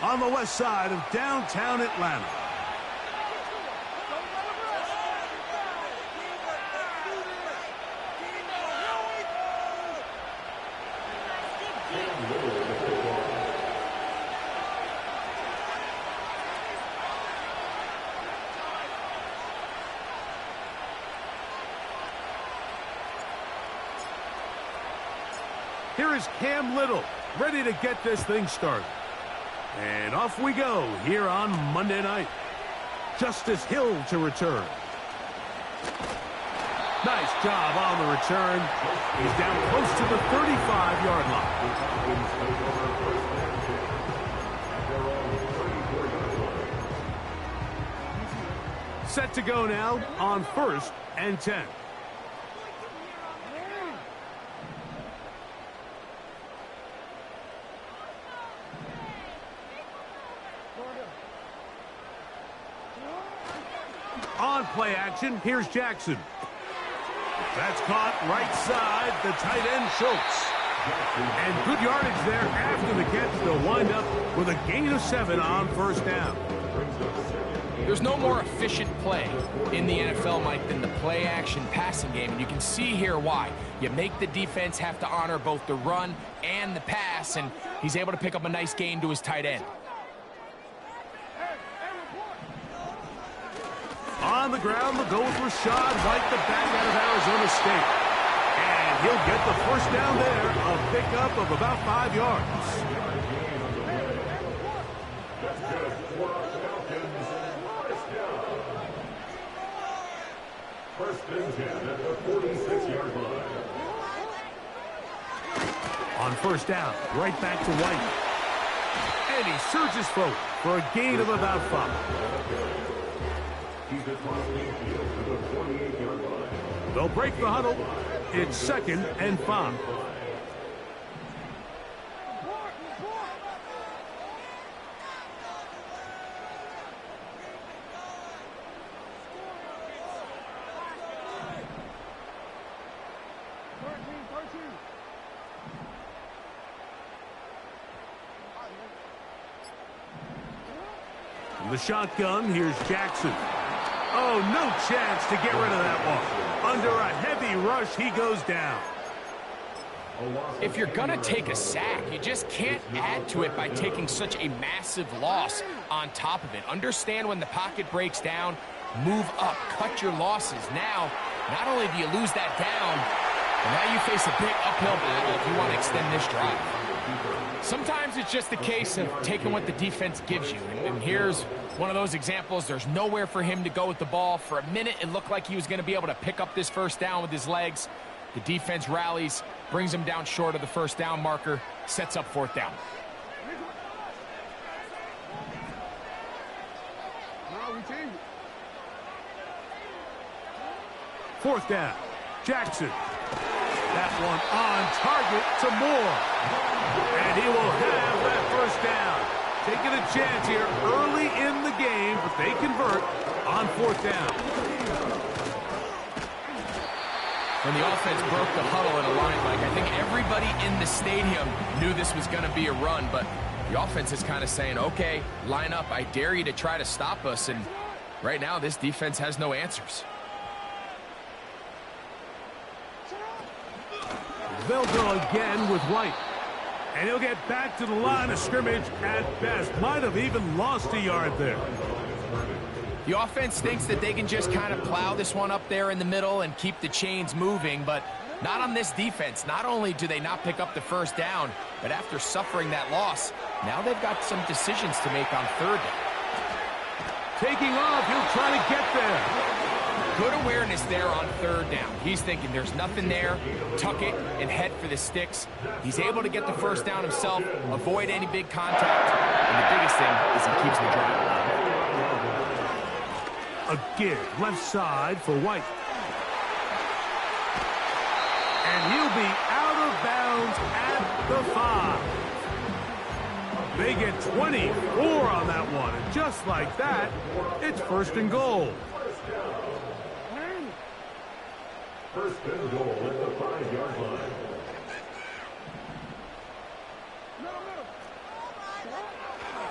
on the west side of downtown Atlanta. Here is Cam Little, ready to get this thing started. And off we go here on Monday night. Justice Hill to return. Nice job on the return. He's down close to the 35-yard line. Set to go now on 1st and 10. On play action, here's Jackson. That's caught right side, the tight end Schultz. And good yardage there after the catch. They'll wind up with a gain of 7 on 1st down. There's no more efficient play in the NFL, Mike, than the play action passing game. And you can see here why. You make the defense have to honor both the run and the pass, and he's able to pick up a nice gain to his tight end. On the ground, they'll go with Rashad White, the back out of Arizona State. And he'll get the 1st down there, a pickup of about 5 yards. First and 10 at the 46-yard line. On 1st down, right back to White. And he surges forward for a gain of about 5. They'll break the huddle. It's 2nd and 5. The shotgun, here's Jackson. Oh, no chance to get rid of that one. Under a heavy rush, he goes down. If you're going to take a sack, you just can't add to it by taking such a massive loss on top of it. Understand when the pocket breaks down, move up, cut your losses. Now, not only do you lose that down, but now you face a big uphill battle if you want to extend this drive. Sometimes it's just a case of taking what the defense gives you. And here's one of those examples. There's nowhere for him to go with the ball. For a minute, it looked like he was going to be able to pick up this 1st down with his legs. The defense rallies, brings him down short of the 1st down marker, sets up 4th down. Fourth down, Jackson. That one on target to Moore. And he will have that 1st down. Taking a chance here early in the game, but they convert on 4th down. When the offense broke the huddle in a line, Mike, I think everybody in the stadium knew this was going to be a run, but the offense is kind of saying, okay, line up, I dare you to try to stop us, and right now this defense has no answers. They'll go again with White. And he'll get back to the line of scrimmage at best. Might have even lost a yard there. The offense thinks that they can just kind of plow this one up there in the middle and keep the chains moving, but not on this defense. Not only do they not pick up the 1st down, but after suffering that loss, now they've got some decisions to make on 3rd down. Taking off, he'll try to get there. Good awareness there on 3rd down. He's thinking there's nothing there, tuck it, and head for the sticks. He's able to get the 1st down himself, avoid any big contact, and the biggest thing is he keeps the drive alive. A give left side for White. And he'll be out of bounds at the 5. They get 24 on that one, and just like that, it's 1st and goal. 1st and goal at the 5-yard line.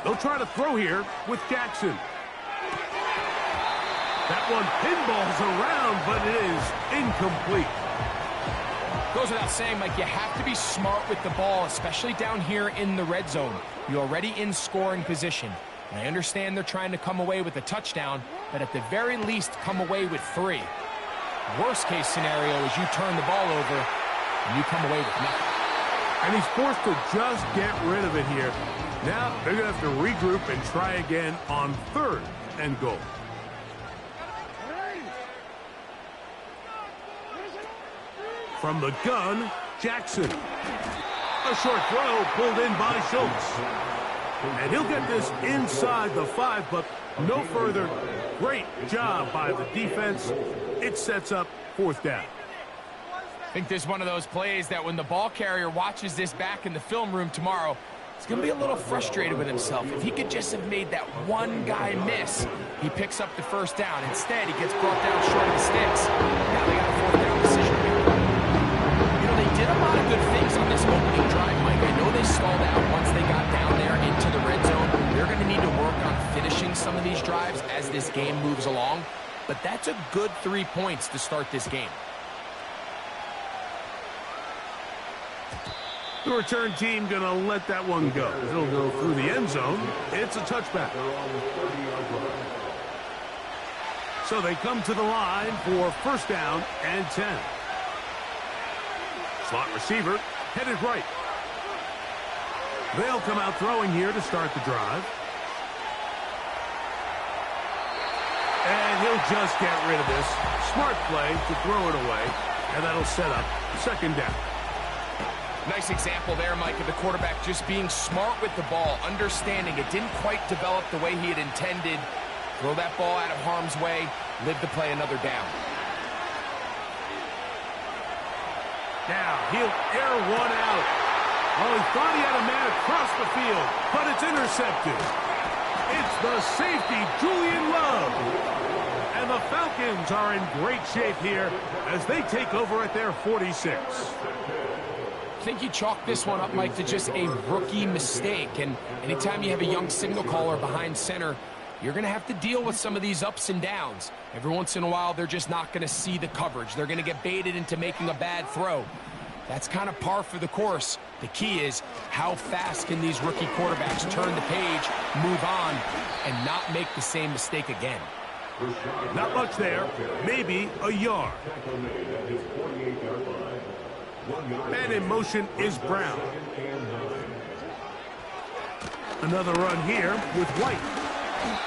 They'll try to throw here with Jackson. That one pinballs around, but it is incomplete. Goes without saying, Mike, you have to be smart with the ball, especially down here in the red zone. You're already in scoring position. And I understand they're trying to come away with a touchdown, but at the very least, come away with 3. Worst case scenario is you turn the ball over and you come away with nothing. And he's forced to just get rid of it here. Now they're going to have to regroup and try again on 3rd and goal. From the gun, Jackson. A short throw pulled in by Schultz. And he'll get this inside the 5, but no further. Great job by the defense. It sets up 4th down. I think this is one of those plays that when the ball carrier watches this back in the film room tomorrow, he's going to be a little frustrated with himself. If he could just have made that one guy miss, he picks up the 1st down. Instead, he gets brought down short of the sticks. Now they got a 4th down decision here. You know, they did a lot of good things on this opening drive, Mike. I know they stalled out once they got down there into the red zone. They're going to need to work on finishing some of these drives as this game moves along. But that's a good 3 points to start this game. The return team going to let that one go. It'll go through the end zone. It's a touchback. So they come to the line for 1st down and 10. Slot receiver headed right. They'll come out throwing here to start the drive. And he'll just get rid of this. Smart play to throw it away. And that'll set up 2nd down. Nice example there, Mike, of the quarterback just being smart with the ball, understanding it didn't quite develop the way he had intended. Throw that ball out of harm's way, live to play another down. Now, he'll air one out. Oh, he thought he had a man across the field, but it's intercepted. It's the safety, Julian Love. And the Falcons are in great shape here as they take over at their 46. I think you chalk this one up, Mike, to just a rookie mistake. And anytime you have a young signal caller behind center, you're going to have to deal with some of these ups and downs. Every once in a while, they're just not going to see the coverage. They're going to get baited into making a bad throw. That's kind of par for the course. The key is how fast can these rookie quarterbacks turn the page, move on, and not make the same mistake again. Not much there. Maybe a yard. Man in motion is Brown. Another run here with White.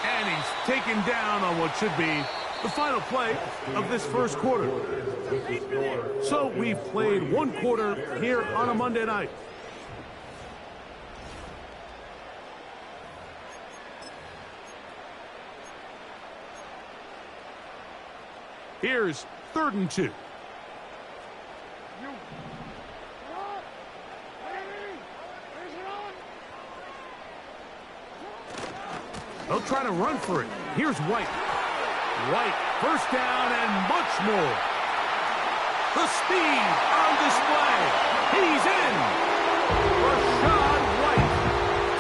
And he's taken down on what should be the final play of this 1st quarter. So we've played 1 quarter here on a Monday night. Here's 3rd and 2. They'll try to run for it. Here's White. White, 1st down and much more. The speed on display. He's in. Rashad White.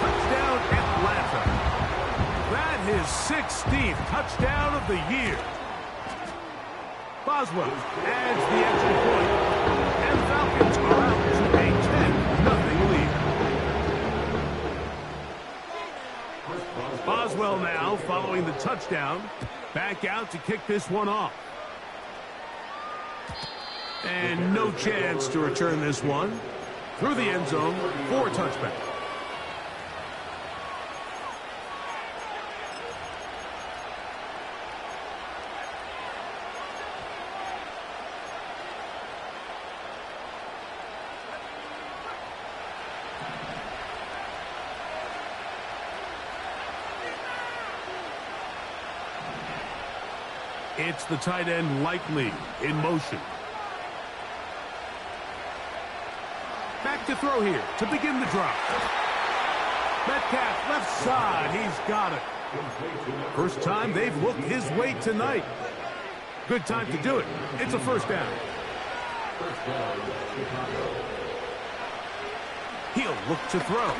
Touchdown Atlanta. That is his 16th touchdown of the year. Boswell adds the extra point. And Falcons are out to a 10-0 lead. Boswell now following the touchdown. Back out to kick this one off. And no chance to return this one. Through the end zone for a touchback. It's the tight end Likely in motion. Back to throw here to begin the drop. Metcalf left side. He's got it. First time they've looked his way tonight. Good time to do it. It's a 1st down. He'll look to throw.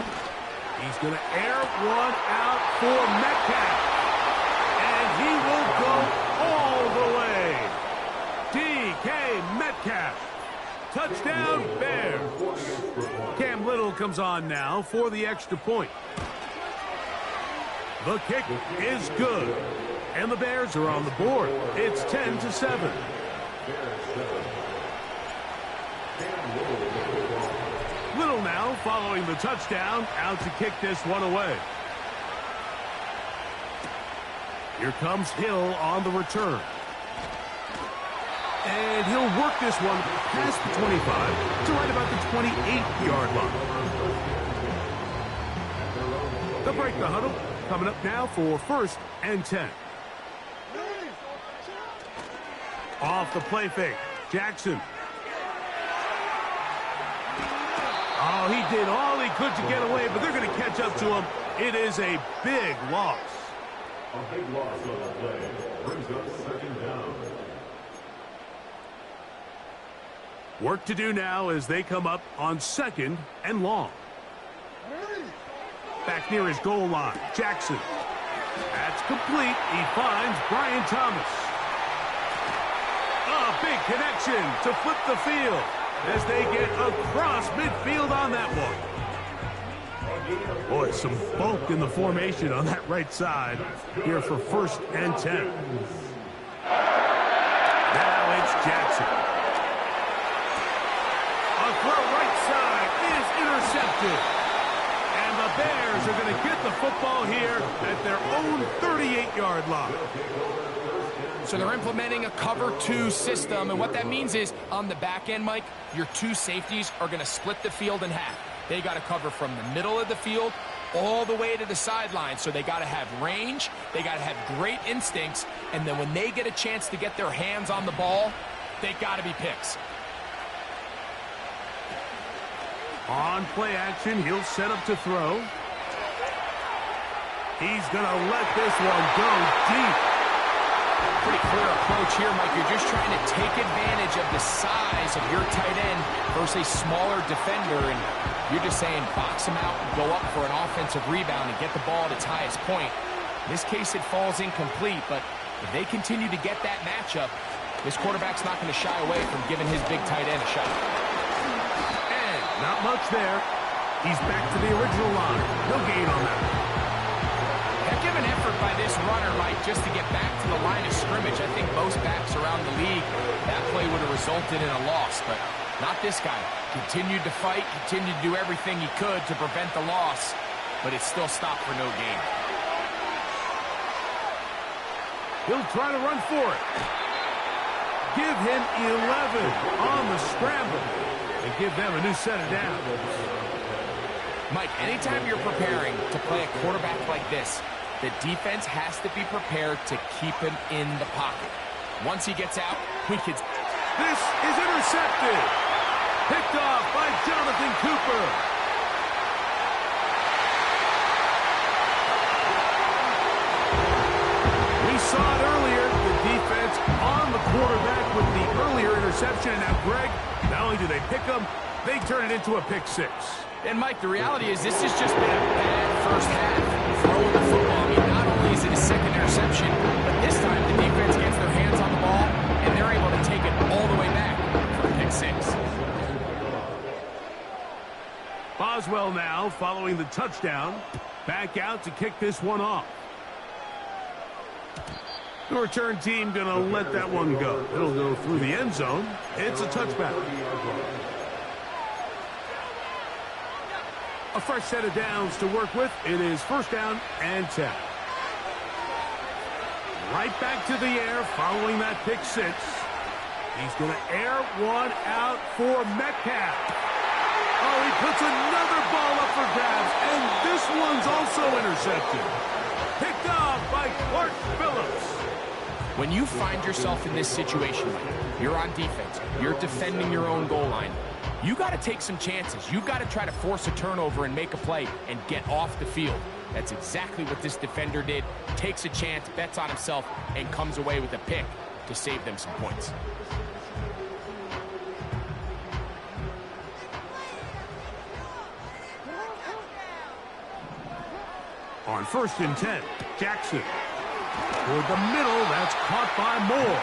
He's going to air one out for Metcalf. And he will go all the way. DK Metcalf. Touchdown, Bears. Cam Little comes on now for the extra point. The kick is good. And the Bears are on the board. It's 10-7. Little now following the touchdown, out to kick this one away. Here comes Hill on the return. And he'll work this one past the 25 to right about the 28-yard line. They'll break the huddle. Coming up now for 1st and 10. Off the play fake. Jackson. Oh, he did all he could to get away, but they're going to catch up to him. It is a big loss. A big loss on the play. Brings up 2nd down. Work to do now as they come up on 2nd and long. Back near his goal line. Jackson. That's complete. He finds Brian Thomas. A big connection to flip the field as they get across midfield on that one. Boy, some bulk in the formation on that right side here for 1st and 10. Now it's Jackson. A throw right side is intercepted. And the Bears are going to get the football here at their own 38-yard line. So they're implementing a cover 2 system, and what that means is on the back end, Mike, your 2 safeties are going to split the field in half. They got to cover from the middle of the field all the way to the sideline, so they got to have range, they got to have great instincts, and then when they get a chance to get their hands on the ball, they got to be picks. On play action, he'll set up to throw. He's going to let this one go deep. Pretty clear approach here, Mike. You're just trying to take advantage of the size of your tight end versus a smaller defender, and you're just saying box him out and go up for an offensive rebound and get the ball at its highest point. In this case, it falls incomplete, but if they continue to get that matchup, this quarterback's not going to shy away from giving his big tight end a shot. And not much there. He's back to the original line. No gain on that. Heck of an effort by this runner, Mike, just to get back to the line of scrimmage. I think most backs around the league, that play would have resulted in a loss, but not this guy. Continued to fight, continued to do everything he could to prevent the loss, but it still stopped for no gain. He'll try to run for it. Give him 11 on the scramble and give them a new set of downs. Mike, anytime you're preparing to play a quarterback like this, the defense has to be prepared to keep him in the pocket. Once he gets out, we could... This is intercepted. Picked off by Jonathan Cooper. We saw it earlier, the defense on the quarterback with the earlier interception. And now, Greg, not only do they pick him, they turn it into a pick 6. And, Mike, the reality is this has just been a bad first half throwing the football. I mean, not only is it a second interception, but this time the defense gets their hands on the ball, and they're able to take it all the way back for a pick 6. Boswell now following the touchdown. Back out to kick this one off. The return team going to let that one go. It'll go through the end zone. It's a touchback. A fresh set of downs to work with. It is 1st down and 10. Right back to the air following that pick 6. He's going to air one out for Metcalf. Oh, he puts another ball up for grabs, and this one's also intercepted. Picked off by Clark Phillips. When you find yourself in this situation, you're on defense, you're defending your own goal line, you got to take some chances. You've got to try to force a turnover and make a play and get off the field. That's exactly what this defender did. Takes a chance, bets on himself, and comes away with a pick to save them some points. On 1st and 10, Jackson. Toward the middle, that's caught by Moore.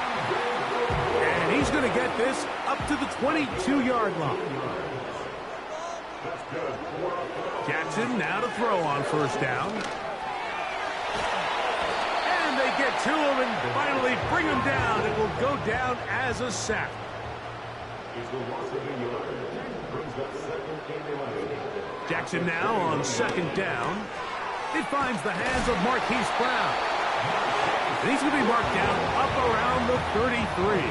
And he's going to get this up to the 22-yard line. Jackson now to throw on 1st down. And they get to him and finally bring him down. It will go down as a sack. Jackson now on 2nd down. It finds the hands of Marquise Brown. And he's going to be marked down up around the 33.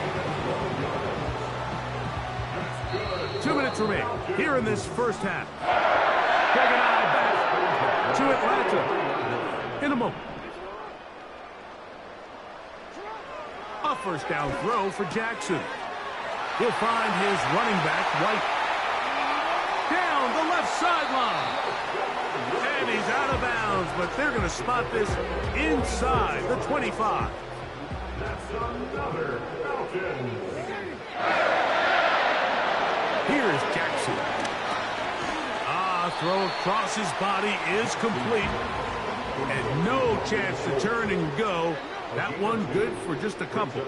2 minutes remain here in this first half. Greg and I back to Atlanta in a moment. A 1st down throw for Jackson. He'll find his running back, White. Down the left sideline. And he's out of bounds, but they're going to spot this inside the 25. That's another Falcon. Here's Jackson. Throw across his body is complete. And no chance to turn and go. That one good for just a couple.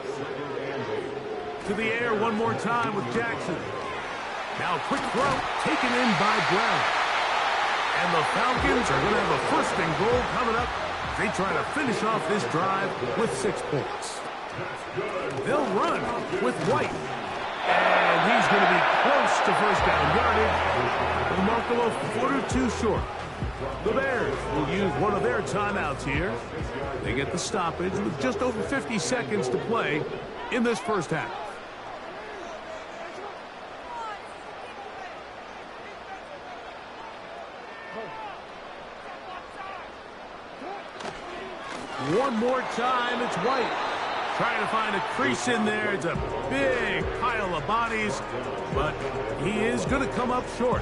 To the air one more time with Jackson. Now quick throw taken in by Brown. And the Falcons are going to have a 1st and goal coming up. They try to finish off this drive with 6 points. They'll run with White. And he's going to be close to 1st down yardage. Remarkable 4 or 2 short. The Bears will use one of their timeouts here. They get the stoppage with just over 50 seconds to play in this first half. One more time, it's White. Trying to find a crease in there. It's a big pile of bodies, but he is going to come up short.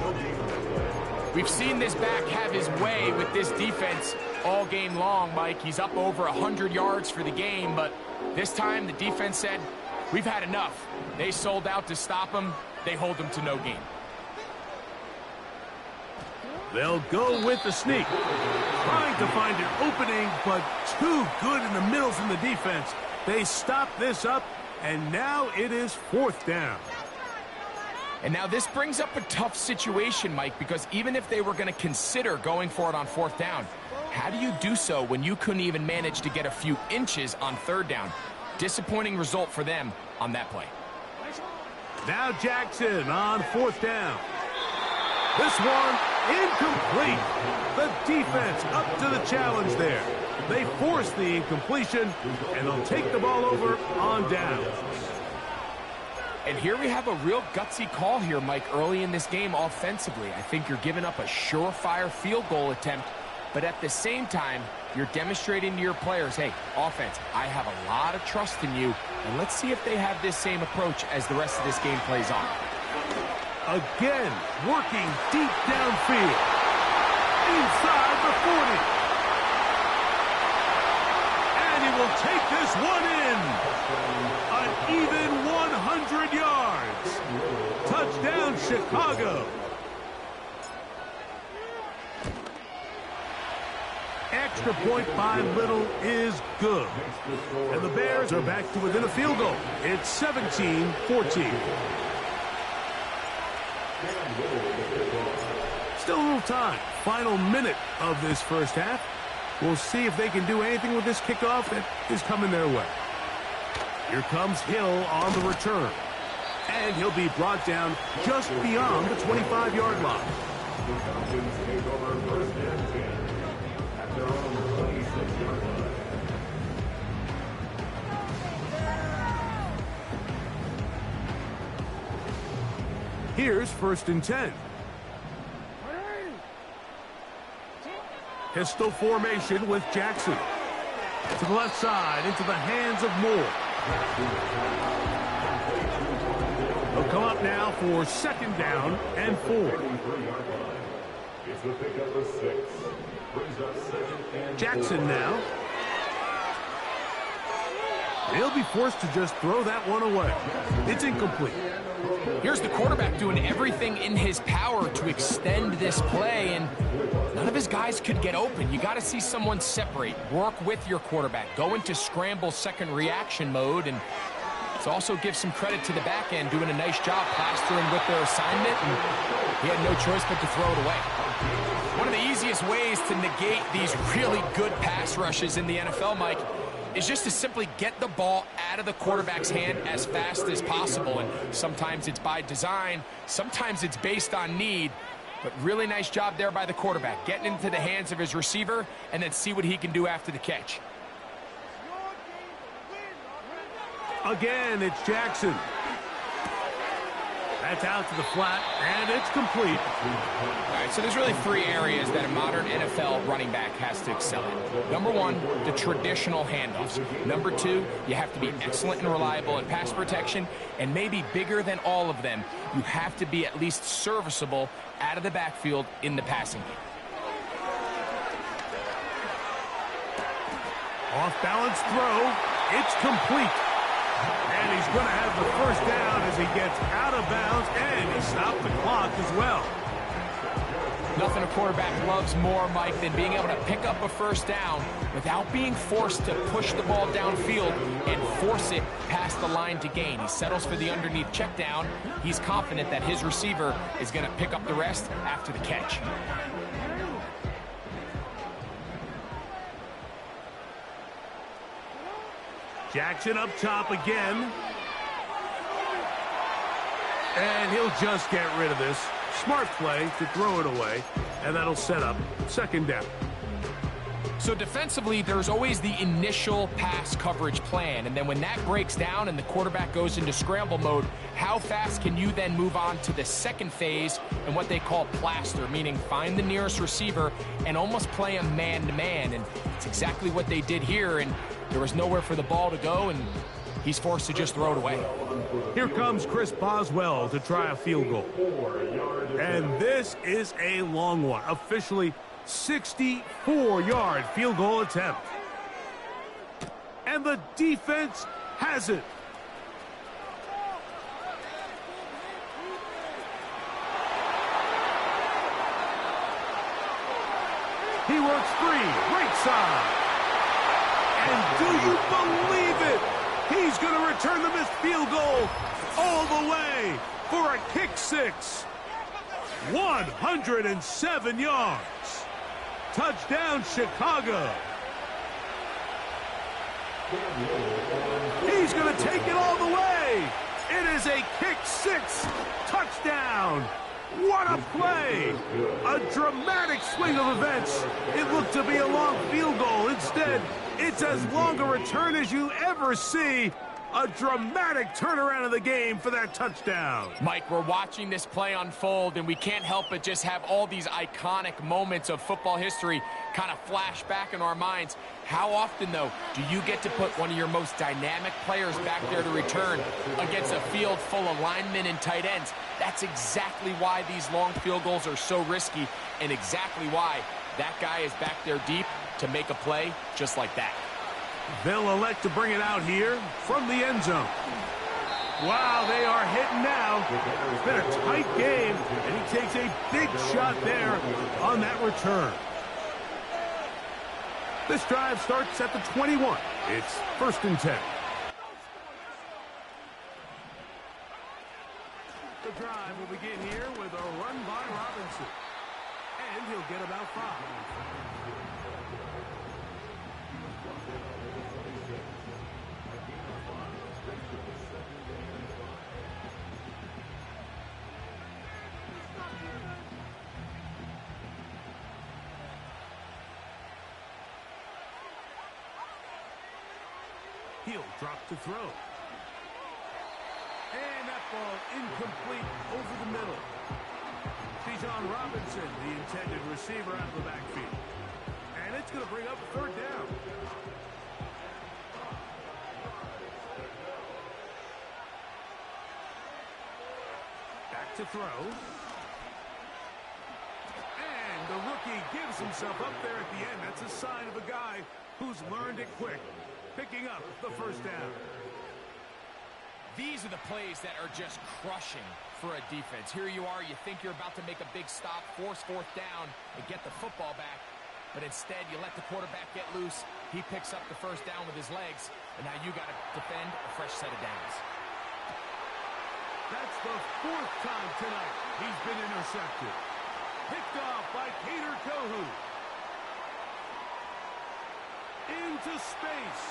We've seen this back have his way with this defense all game long, Mike. He's up over 100 yards for the game, but this time the defense said, we've had enough. They sold out to stop him. They hold him to no gain. They'll go with the sneak. Trying to find an opening, but too good in the middle from the defense. They stop this up, and now it is 4th down. And now this brings up a tough situation, Mike, because even if they were going to consider going for it on 4th down, how do you do so when you couldn't even manage to get a few inches on 3rd down? Disappointing result for them on that play. Now Jackson on 4th down. This one incomplete. The defense up to the challenge there. They force the incompletion, and they'll take the ball over on downs. And here we have a real gutsy call here, Mike, early in this game offensively. I think you're giving up a surefire field goal attempt, but at the same time, you're demonstrating to your players, hey, offense, I have a lot of trust in you, and let's see if they have this same approach as the rest of this game plays on. Again, working deep downfield. Inside the 40. And he will take this one in. An even 100 yards. Touchdown, Chicago. Extra point by Little is good. And the Bears are back to within a field goal. It's 17-14. Still a little time. Final minute of this first half. We'll see if they can do anything with this kickoff that is coming their way. Here comes Hill on the return. And he'll be brought down just beyond the 25-yard line. The Falcons take over 1st and 10 at their own 26-yard line. Here's 1st and 10. Pistol formation with Jackson. To the left side, into the hands of Moore. They'll come up now for 2nd down and 4. It's the pickup of 6. Brings up 2nd and 4. Jackson now. They'll be forced to just throw that one away. It's incomplete. Here's the quarterback doing everything in his power to extend this play, and None of his guys could get open. You got to see someone separate, work with your quarterback, go into scramble second reaction mode, and let's also give some credit to the back end doing a nice job plastering with their assignment, and he had no choice but to throw it away. One of the easiest ways to negate these really good pass rushes in the NFL, Mike, is just to simply get the ball out of the quarterback's hand as fast as possible. And sometimes it's by design, sometimes it's based on need, but really nice job there by the quarterback, getting into the hands of his receiver and then see what he can do after the catch. Again, it's Jackson. That's out to the flat, and it's complete. All right, so there's really three areas that a modern NFL running back has to excel in. Number one, the traditional handoffs. Number two, you have to be excellent and reliable in pass protection, and maybe bigger than all of them, you have to be at least serviceable out of the backfield in the passing game. Off-balance throw. It's complete. And he's going to have the first down as he gets out of bounds, and he stopped the clock as well. Nothing a quarterback loves more, Mike, than being able to pick up a first down without being forced to push the ball downfield and force it past the line to gain. He settles for the underneath check down. He's confident that his receiver is going to pick up the rest after the catch. Jackson up top again. And he'll just get rid of this. Smart play to throw it away, and that'll set up second down. So defensively, there's always the initial pass coverage plan, and then when that breaks down and the quarterback goes into scramble mode, how fast can you then move on to the second phase and what they call plaster, meaning find the nearest receiver and almost play him man-to-man, and it's exactly what they did here, and there was nowhere for the ball to go, and he's forced to just throw it away. Here comes Chris Boswell to try a field goal. And this is a long one. Officially 64-yard field goal attempt. And the defense has it. He works free, right side. And do you believe it? He's going to return the missed field goal all the way for a kick six. 107 yards. Touchdown, Chicago. He's going to take it all the way. It is a kick six. Touchdown. What a play. A dramatic swing of events. It looked to be a long field goal. Instead, it's as long a return as you ever see. A dramatic turnaround of the game for that touchdown. Mike, we're watching this play unfold, and we can't help but just have all these iconic moments of football history kind of flash back in our minds. How often, though, do you get to put one of your most dynamic players back there to return against a field full of linemen and tight ends? That's exactly why these long field goals are so risky, and exactly why that guy is back there deep to make a play just like that. They'll elect to bring it out here from the end zone. Wow, they are hitting now. It's been a tight game, and he takes a big shot there on that return. This drive starts at the 21. It's 1st and 10. The drive will begin here with a run by Robinson. And he'll get about 5. He'll drop to throw. And that ball incomplete over the middle. Bijan Robinson, the intended receiver out of the backfield. And it's going to bring up a 3rd down. Back to throw. And the rookie gives himself up there at the end. That's a sign of a guy who's learned it quick, picking up the 1st down. These are the plays that are just crushing for a defense. Here you are, you think you're about to make a big stop, force fourth down, and get the football back. But instead, you let the quarterback get loose. He picks up the first down with his legs, and now you got to defend a fresh set of downs. That's the fourth time tonight he's been intercepted. Picked off by Kader Kohu. Into space.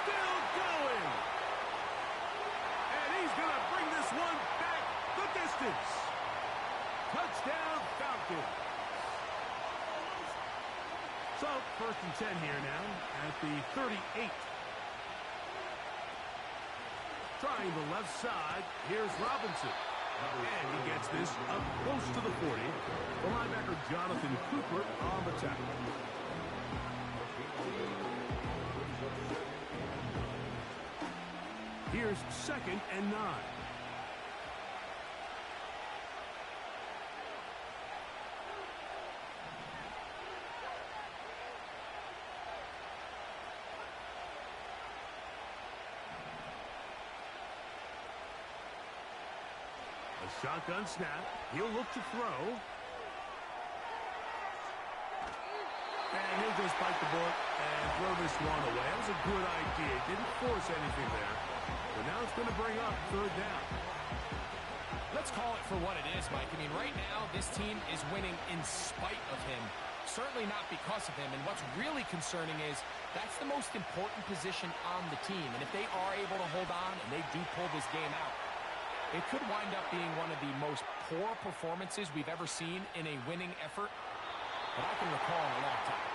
Still going. And he's going to bring this one back the distance. Touchdown, Falcons. So, 1st and 10 here now at the 38. Trying the left side. Here's Robinson. And he gets this up close to the 40. The linebacker Jonathan Cooper on the tackle. Here's 2nd and 9. A shotgun snap. He'll look to throw. And he'll just bite the bullet and throw this one away. That was a good idea. Didn't force anything there. But now it's going to bring up 3rd down. Let's call it for what it is, Mike. I mean, right now, this team is winning in spite of him. Certainly not because of him. And what's really concerning is that's the most important position on the team. And if they are able to hold on and they do pull this game out, it could wind up being one of the most poor performances we've ever seen in a winning effort that I can recall in a long time.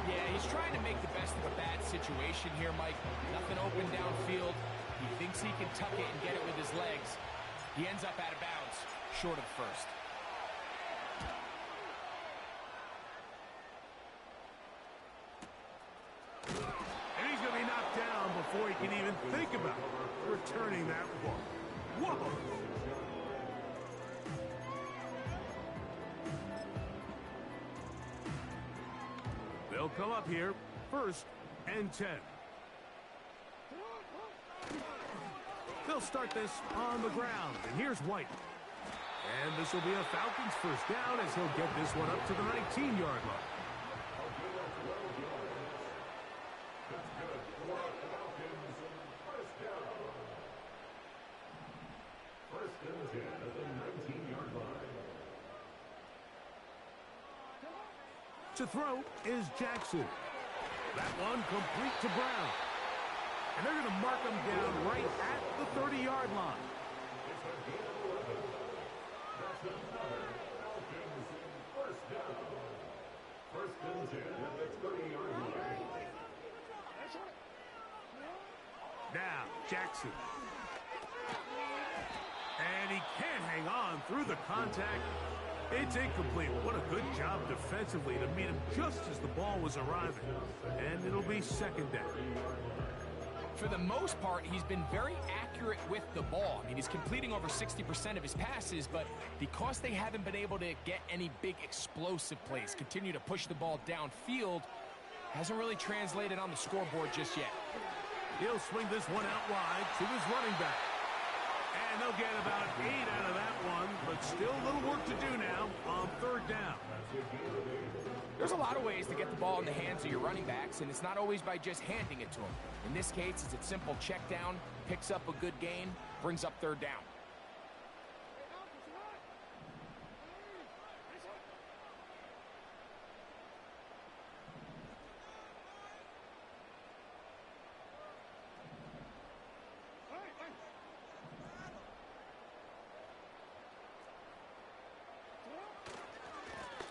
Yeah, he's trying to make the best of a bad situation here, Mike. Nothing open downfield. He thinks he can tuck it and get it with his legs. He ends up out of bounds, short of first. And he's going to be knocked down before he can even think about returning that one. Whoa! They'll come up here, 1st and 10. They'll start this on the ground, and here's White. And this will be a Falcons first down as he'll get this one up to the 19-yard line. First and 10 at the 19-yard line. To throw is Jackson. That one complete to Brown. And they're going to mark him down right at the 30-yard line. It's a gain of 11. That's another Falcons first down. 1st and 10 at the 30-yard line. Now, Jackson. And he can't hang on through the contact. It's incomplete. What a good job defensively to meet him just as the ball was arriving. And it'll be 2nd down. For the most part, he's been very accurate with the ball. I mean, he's completing over 60% of his passes, but because they haven't been able to get any big explosive plays, continue to push the ball downfield, hasn't really translated on the scoreboard just yet. He'll swing this one out wide to his running back. And they'll get about 8 out of that one, but still a little work to do now on 3rd down. There's a lot of ways to get the ball in the hands of your running backs, and it's not always by just handing it to them. In this case, it's a simple check down, picks up a good gain, brings up 3rd down.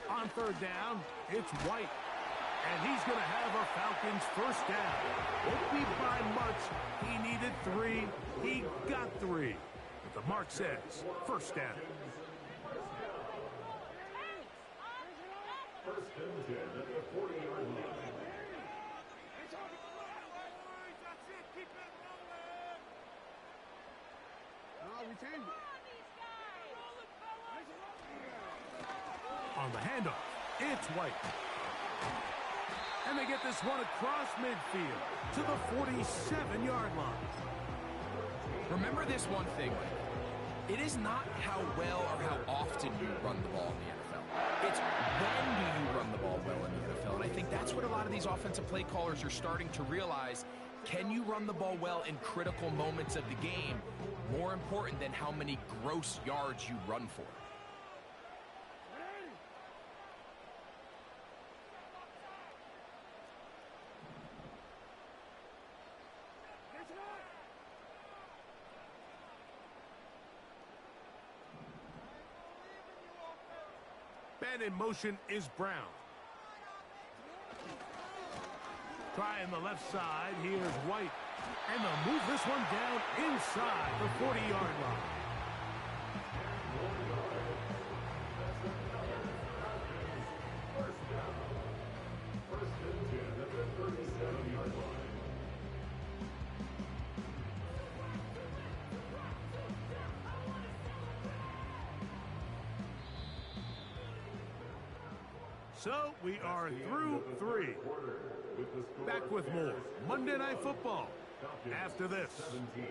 On 3rd down, it's White. And he's going to have a Falcons first down. Won't be by much. He needed 3. He got 3. But the mark says first down. 1st and 10 at the 40-yard line. On the handoff, it's White. And they get this one across midfield to the 47-yard line. Remember this one thing. It is not how well or how often you run the ball in the NFL. It's when do you run the ball well in the NFL. And I think that's what a lot of these offensive play callers are starting to realize. Can you run the ball well in critical moments of the game? More important than how many gross yards you run for. Man in motion is Brown. Trying the left side, here's White. And they'll move this one down inside the 40-yard line. First and 10 at the 37-yard line. So we are through 3. Back with more Monday Night Football after this. 17.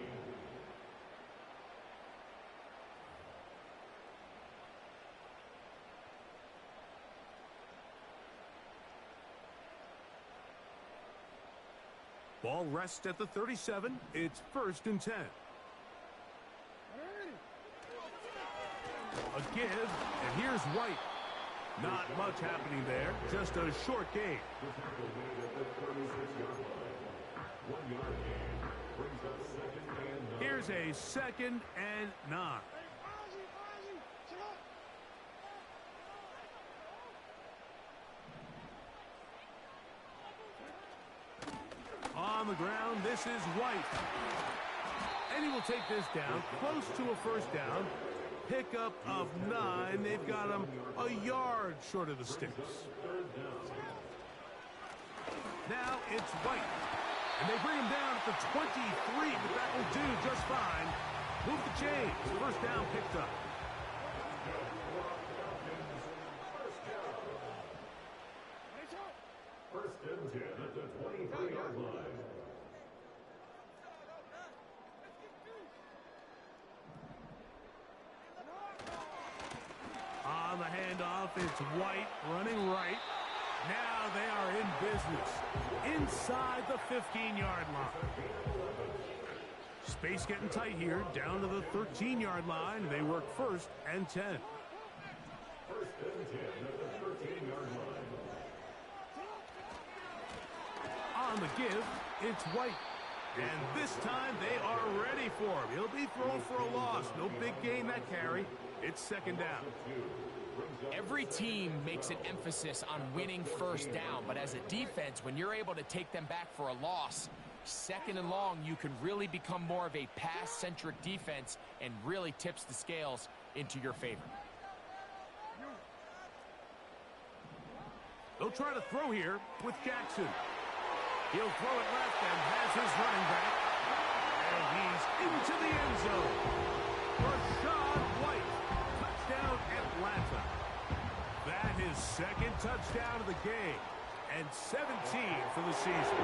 Ball rests at the 37. It's 1st and 10. A give, and here's White. Not much happening there, just a short gain. The tackle made at the 36-yard line. 1 yard gain brings up 2nd and 9. Here's a 2nd and 9. On the ground, this is White. And he will take this down, close to a first down. Pickup of 9. They've got him a yard short of the sticks. Now it's White. And they bring him down at the 23, but that will do just fine. Move the chains. First down picked up. First and 10 at the 23-yard line. On the handoff, it's White running right. Now they are in business inside the 15-yard line. Space getting tight here, down to the 13-yard line. They work 1st and 10. First and 10 at the 13-yard line. On the give, it's White. And this time they are ready for him. He'll be thrown for a loss. No big gain that carry. It's 2nd down. Every team makes an emphasis on winning first down, but as a defense, when you're able to take them back for a loss, 2nd and long, you can really become more of a pass-centric defense and really tips the scales into your favor. They'll try to throw here with Jackson. He'll throw it left and has his running back. And he's into the end zone. Rashad White. Touchdown, Atlanta. That is 2nd touchdown of the game. And 17 for the season.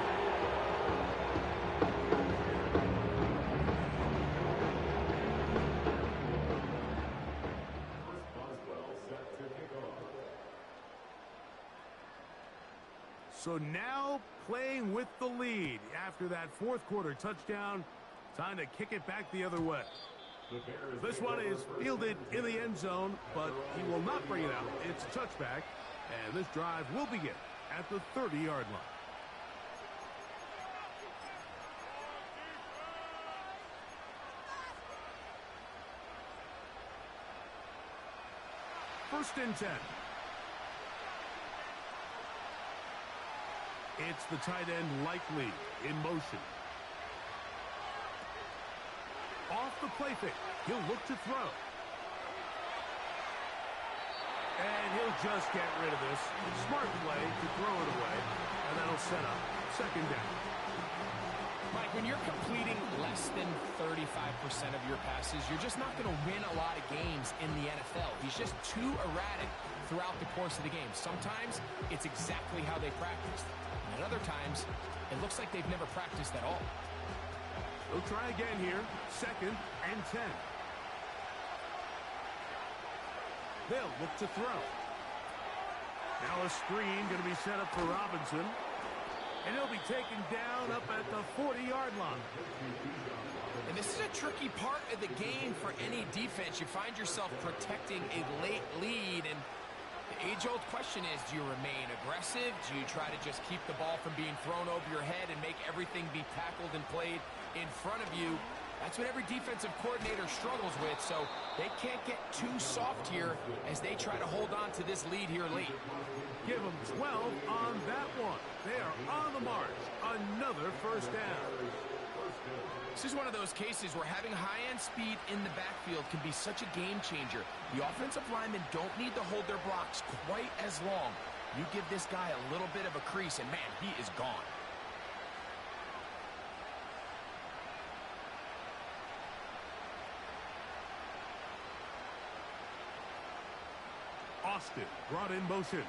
So now playing with the lead after that 4th quarter touchdown. Time to kick it back the other way. This one is fielded in the end zone, but he will not bring it out. It's a touchback, and this drive will begin at the 30-yard line. First and 10. It's the tight end Likely in motion. Off the play fake. He'll look to throw. And he'll just get rid of this. Smart play to throw it away. And that'll set up 2nd down. Mike, when you're completing less than 35% of your passes, you're just not going to win a lot of games in the NFL. He's just too erratic throughout the course of the game. Sometimes it's exactly how they practiced. And at other times, it looks like they've never practiced at all. They'll try again here. 2nd and 10. They'll look to throw. Now a screen going to be set up for Robinson. And he'll be taken down up at the 40-yard line. And this is a tricky part of the game for any defense. You find yourself protecting a late lead, and the age-old question is, do you remain aggressive? Do you try to just keep the ball from being thrown over your head and make everything be tackled and played in front of you? That's what every defensive coordinator struggles with, so they can't get too soft here as they try to hold on to this lead here late. Give them 12 on that one. They are on the march. Another first down. This is one of those cases where having high-end speed in the backfield can be such a game changer. The offensive linemen don't need to hold their blocks quite as long. You give this guy a little bit of a crease, and man, he is gone. Austin brought in motion.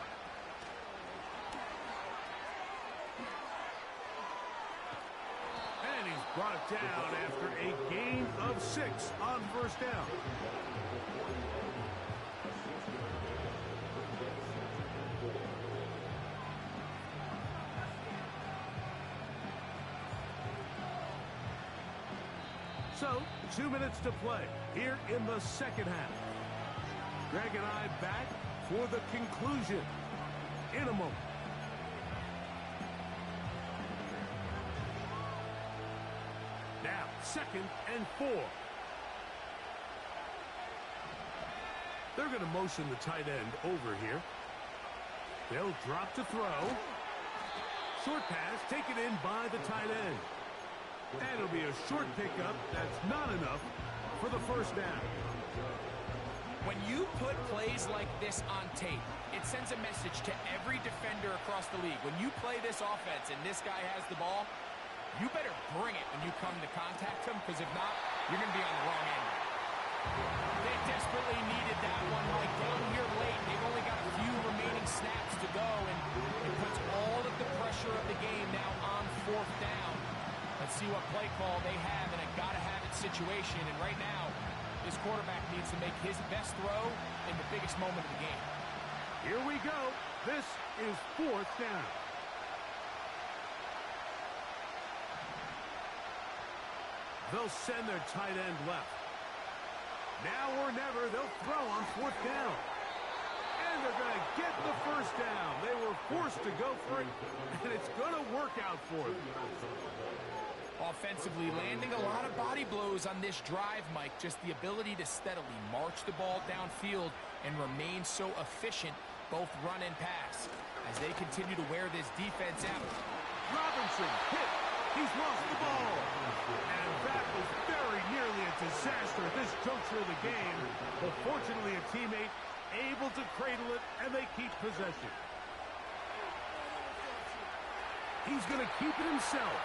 And he's brought down after a gain of 6 on first down. So, 2 minutes to play here in the second half. Greg and I back for the conclusion in a moment. Now, 2nd and 4. They're going to motion the tight end over here. They'll drop to throw. Short pass taken in by the tight end. And it'll be a short pickup. That's not enough for the first down. When you put plays like this on tape, it sends a message to every defender across the league. When you play this offense and this guy has the ball, you better bring it when you come to contact him, because if not, you're going to be on the wrong end. They desperately needed that one, like down here late. They've only got a few remaining snaps to go, and it puts all of the pressure of the game now on 4th down. Let's see what play call they have in a gotta-have-it situation, and right now, this quarterback needs to make his best throw in the biggest moment of the game. Here we go. This is 4th down. They'll send their tight end left. Now or never, they'll throw on 4th down. And they're going to get the first down. They were forced to go for it, and it's going to work out for them. Offensively, landing a lot of body blows on this drive, Mike. Just the ability to steadily march the ball downfield and remain so efficient, both run and pass, as they continue to wear this defense out. Robinson hit. He's lost the ball. And that was very nearly a disaster at this juncture of the game. But fortunately, a teammate able to cradle it, and they keep possession. He's going to keep it himself.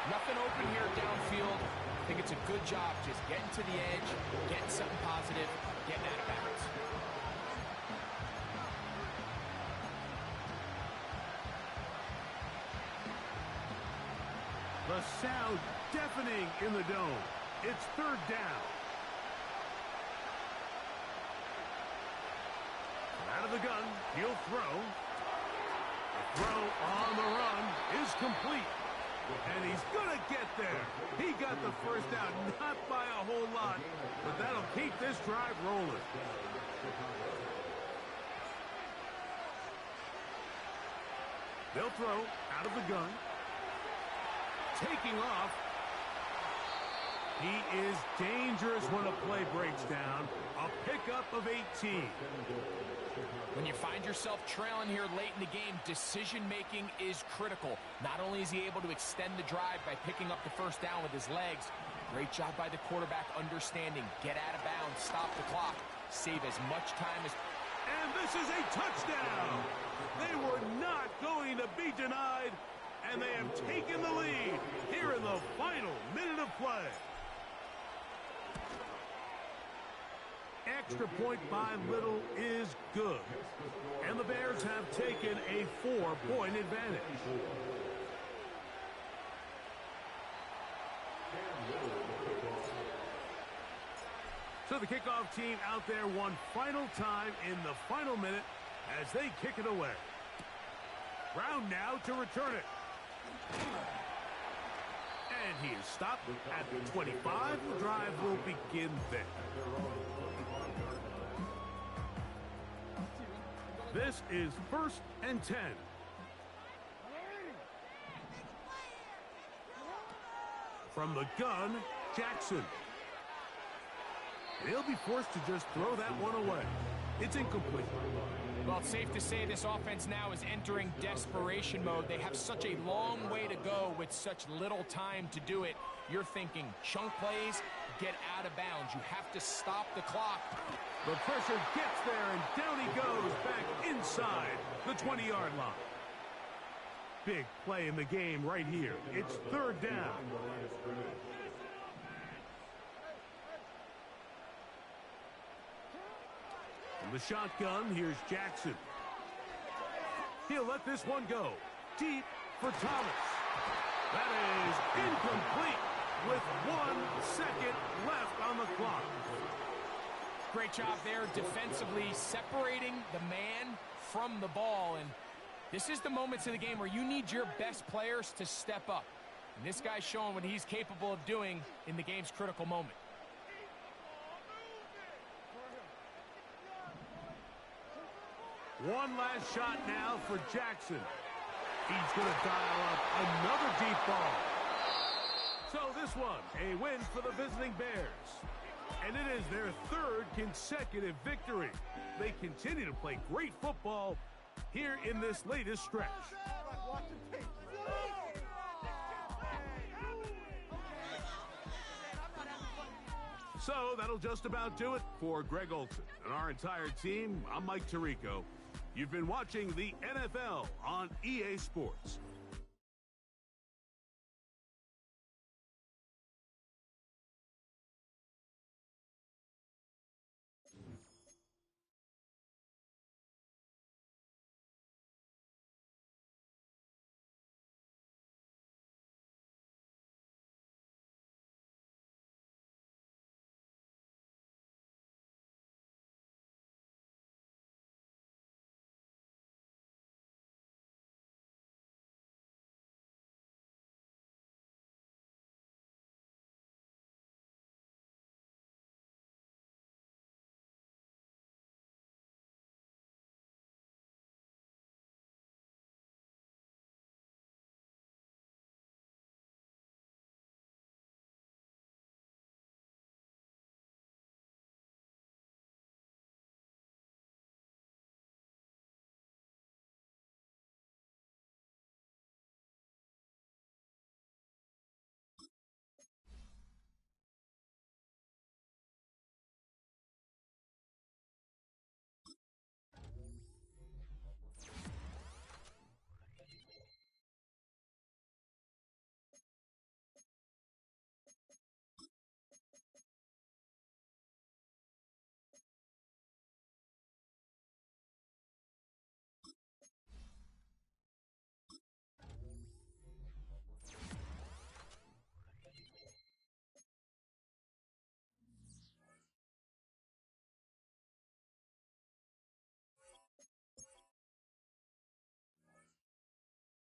Nothing open here downfield. I think it's a good job just getting to the edge, getting something positive, getting out of bounds. The sound deafening in the dome. It's 3rd down. Out of the gun, he'll throw. The throw on the run is complete. And he's going to get there. He got the first down, not by a whole lot, but that'll keep this drive rolling. They'll throw out of the gun. Taking off. He is dangerous when a play breaks down. A pickup of 18. When you find yourself trailing here late in the game, decision-making is critical. Not only is he able to extend the drive by picking up the first down with his legs, great job by the quarterback understanding, get out of bounds, stop the clock, save as much time as... And this is a touchdown! They were not going to be denied, and they have taken the lead here in the final minute of play. Extra point by Little is good. And the Bears have taken a 4-point advantage. So So the kickoff team out there one final time in the final minute as they kick it away. Brown now to return it. And he is stopped at the 25. The drive will begin there. This is 1st and 10. From the gun, Jackson. And he'll be forced to just throw that one away. It's incomplete. Well, it's safe to say this offense now is entering desperation mode. They have such a long way to go with such little time to do it. You're thinking chunk plays, get out of bounds. You have to stop the clock. The pressure gets there, and down he goes back inside the 20-yard line. Big play in the game right here. It's 3rd down. From the shotgun, here's Jackson. He'll let this one go. Deep for Thomas. That is incomplete with 1 second left on the clock. Great job there defensively separating the man from the ball. And this is the moments in the game where you need your best players to step up. And this guy's showing what he's capable of doing in the game's critical moment. One last shot now for Jackson. He's going to dial up another deep ball. So this one, a win for the visiting Bears. And it is their 3rd consecutive victory. They continue to play great football here in this latest stretch. So that'll just about do it for Greg Olson and our entire team. I'm Mike Tirico. You've been watching the NFL on EA Sports.